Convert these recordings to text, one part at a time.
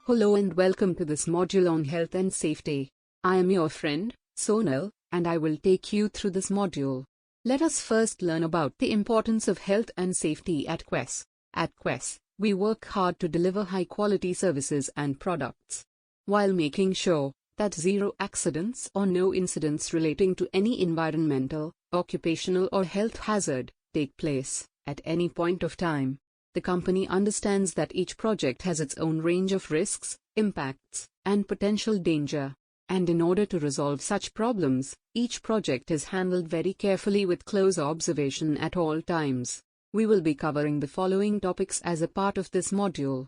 Hello and welcome to this module on health and safety. I am your friend, Sonal, and I will take you through this module. Let us first learn about the importance of health and safety at Quess. At Quess, we work hard to deliver high-quality services and products, while making sure that zero accidents or no incidents relating to any environmental, occupational or health hazard take place at any point of time. The company understands that each project has its own range of risks, impacts, and potential danger. And in order to resolve such problems, each project is handled very carefully with close observation at all times. We will be covering the following topics as a part of this module: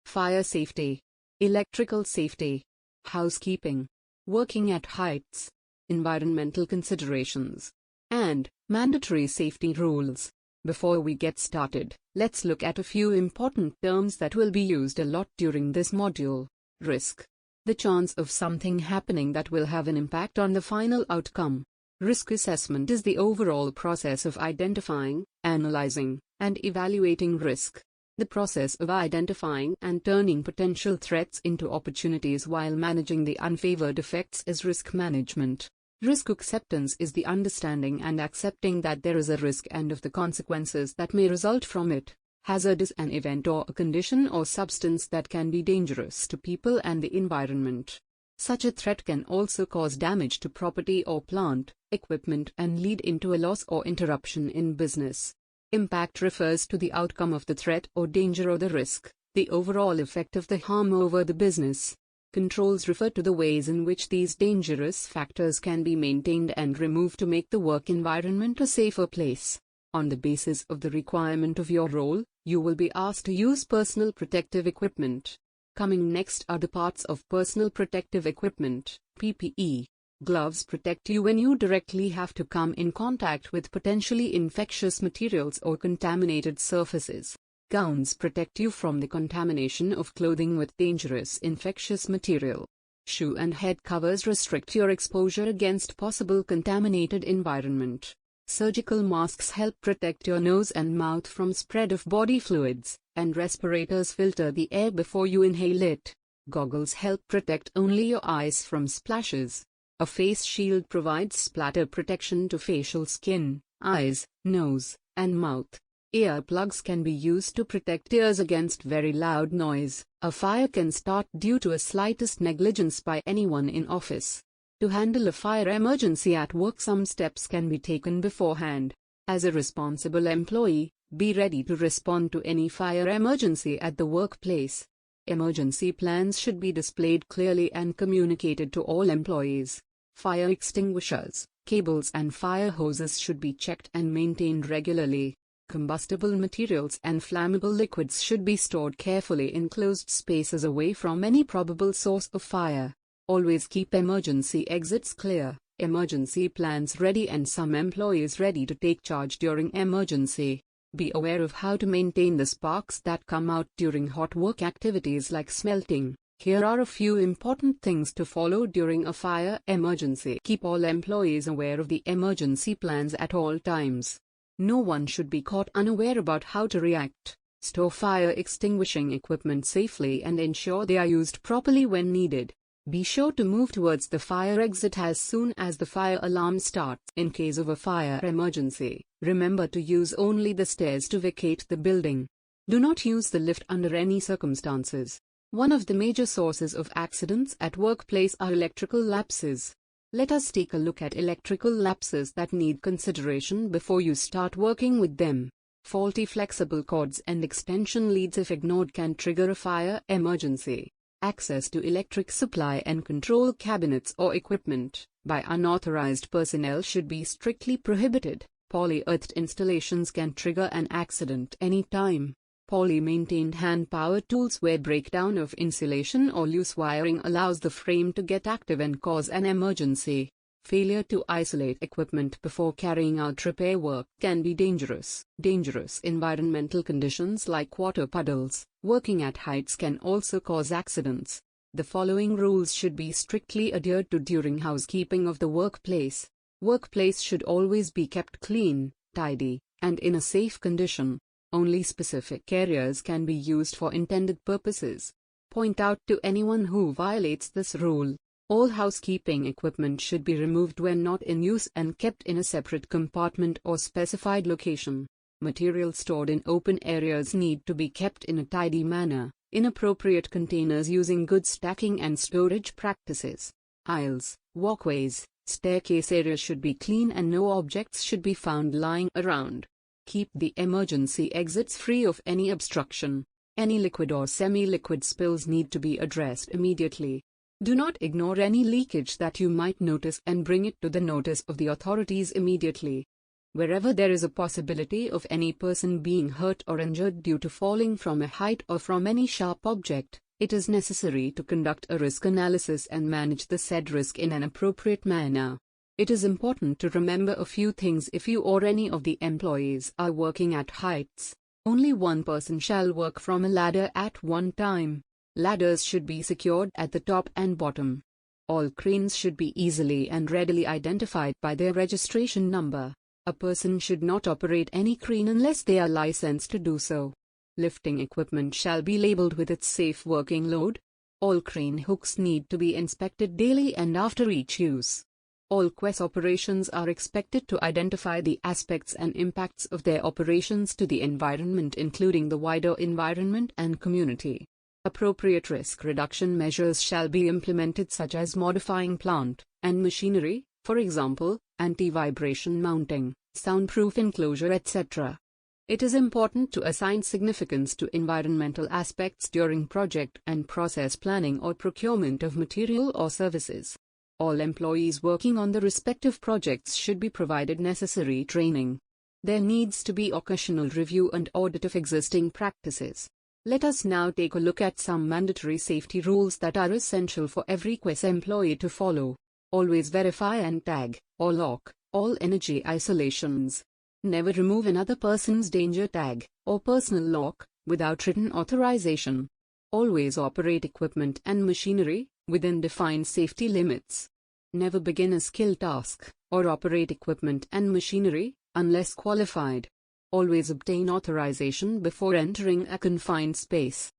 fire safety, electrical safety, housekeeping, working at heights, environmental considerations, and mandatory safety rules. Before we get started, let's look at a few important terms that will be used a lot during this module. Risk: the chance of something happening that will have an impact on the final outcome. Risk assessment is the overall process of identifying, analyzing, and evaluating risk. The process of identifying and turning potential threats into opportunities while managing the unfavored effects is risk management. Risk acceptance is the understanding and accepting that there is a risk and of the consequences that may result from it. Hazard is an event or a condition or substance that can be dangerous to people and the environment. Such a threat can also cause damage to property or plant, equipment and lead into a loss or interruption in business. Impact refers to the outcome of the threat or danger or the risk, the overall effect of the harm over the business. Controls refer to the ways in which these dangerous factors can be maintained and removed to make the work environment a safer place. On the basis of the requirement of your role, you will be asked to use personal protective equipment. Coming next are the parts of personal protective equipment, PPE. Gloves protect you when you directly have to come in contact with potentially infectious materials or contaminated surfaces. Gowns protect you from the contamination of clothing with dangerous infectious material. Shoe and head covers restrict your exposure against possible contaminated environment. Surgical masks help protect your nose and mouth from spread of body fluids, and respirators filter the air before you inhale it. Goggles help protect only your eyes from splashes. A face shield provides splatter protection to facial skin, eyes, nose, and mouth. Earplugs can be used to protect ears against very loud noise. A fire can start due to a slightest negligence by anyone in office. To handle a fire emergency at work, some steps can be taken beforehand. As a responsible employee, be ready to respond to any fire emergency at the workplace. Emergency plans should be displayed clearly and communicated to all employees. Fire extinguishers, cables and fire hoses should be checked and maintained regularly. Combustible materials and flammable liquids should be stored carefully in closed spaces away from any probable source of fire. Always keep emergency exits clear, emergency plans ready and some employees ready to take charge during emergency. Be aware of how to maintain the sparks that come out during hot work activities like smelting. Here are a few important things to follow during a fire emergency. Keep all employees aware of the emergency plans at all times. No one should be caught unaware about how to react. Store fire extinguishing equipment safely and ensure they are used properly when needed. Be sure to move towards the fire exit as soon as the fire alarm starts. In case of a fire emergency, remember to use only the stairs to vacate the building. Do not use the lift under any circumstances. One of the major sources of accidents at workplace are electrical lapses. Let us take a look at electrical lapses that need consideration before you start working with them. Faulty flexible cords and extension leads, if ignored, can trigger a fire emergency. Access to electric supply and control cabinets or equipment by unauthorized personnel should be strictly prohibited. Poly-earthed installations can trigger an accident any time. Poorly maintained hand power tools where breakdown of insulation or loose wiring allows the frame to get active and cause an emergency. Failure to isolate equipment before carrying out repair work can be dangerous. Dangerous environmental conditions like water puddles, working at heights can also cause accidents. The following rules should be strictly adhered to during housekeeping of the workplace. Workplace should always be kept clean, tidy, and in a safe condition. Only specific areas can be used for intended purposes. Point out to anyone who violates this rule. All housekeeping equipment should be removed when not in use and kept in a separate compartment or specified location. Materials stored in open areas need to be kept in a tidy manner, in appropriate containers using good stacking and storage practices. Aisles, walkways, staircase areas should be clean and no objects should be found lying around. Keep the emergency exits free of any obstruction. Any liquid or semi-liquid spills need to be addressed immediately. Do not ignore any leakage that you might notice and bring it to the notice of the authorities immediately. Wherever there is a possibility of any person being hurt or injured due to falling from a height or from any sharp object, it is necessary to conduct a risk analysis and manage the said risk in an appropriate manner. It is important to remember a few things if you or any of the employees are working at heights. Only one person shall work from a ladder at one time. Ladders should be secured at the top and bottom. All cranes should be easily and readily identified by their registration number. A person should not operate any crane unless they are licensed to do so. Lifting equipment shall be labeled with its safe working load. All crane hooks need to be inspected daily and after each use. All quest operations are expected to identify the aspects and impacts of their operations to the environment, including the wider environment and community. Appropriate risk reduction measures shall be implemented, such as modifying plant and machinery, for example, anti-vibration mounting, soundproof enclosure, etc. It is important to assign significance to environmental aspects during project and process planning or procurement of material or services. All employees working on the respective projects should be provided necessary training. There needs to be occasional review and audit of existing practices. Let us now take a look at some mandatory safety rules that are essential for every Quess employee to follow. Always verify and tag, or lock, all energy isolations. Never remove another person's danger tag, or personal lock, without written authorization. Always operate equipment and machinery within defined safety limits. Never begin a skill task, or operate equipment and machinery, unless qualified. Always obtain authorization before entering a confined space.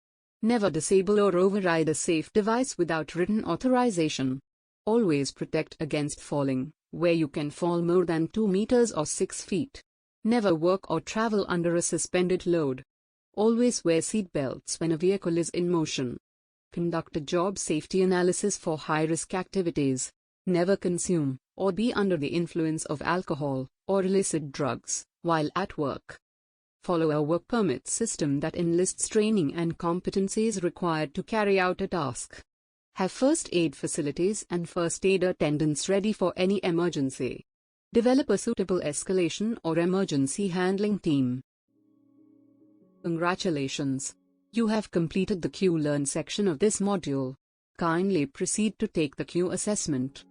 Never disable or override a safe device without written authorization. Always protect against falling, where you can fall more than 2 meters or 6 feet. Never work or travel under a suspended load. Always wear seat belts when a vehicle is in motion. Conduct a job safety analysis for high-risk activities. Never consume, or be under the influence of alcohol, or illicit drugs, while at work. Follow a work permit system that enlists training and competencies required to carry out a task. Have first aid facilities and first aid attendants ready for any emergency. Develop a suitable escalation or emergency handling team. Congratulations! You have completed the Q Learn section of this module. Kindly proceed to take the Q assessment.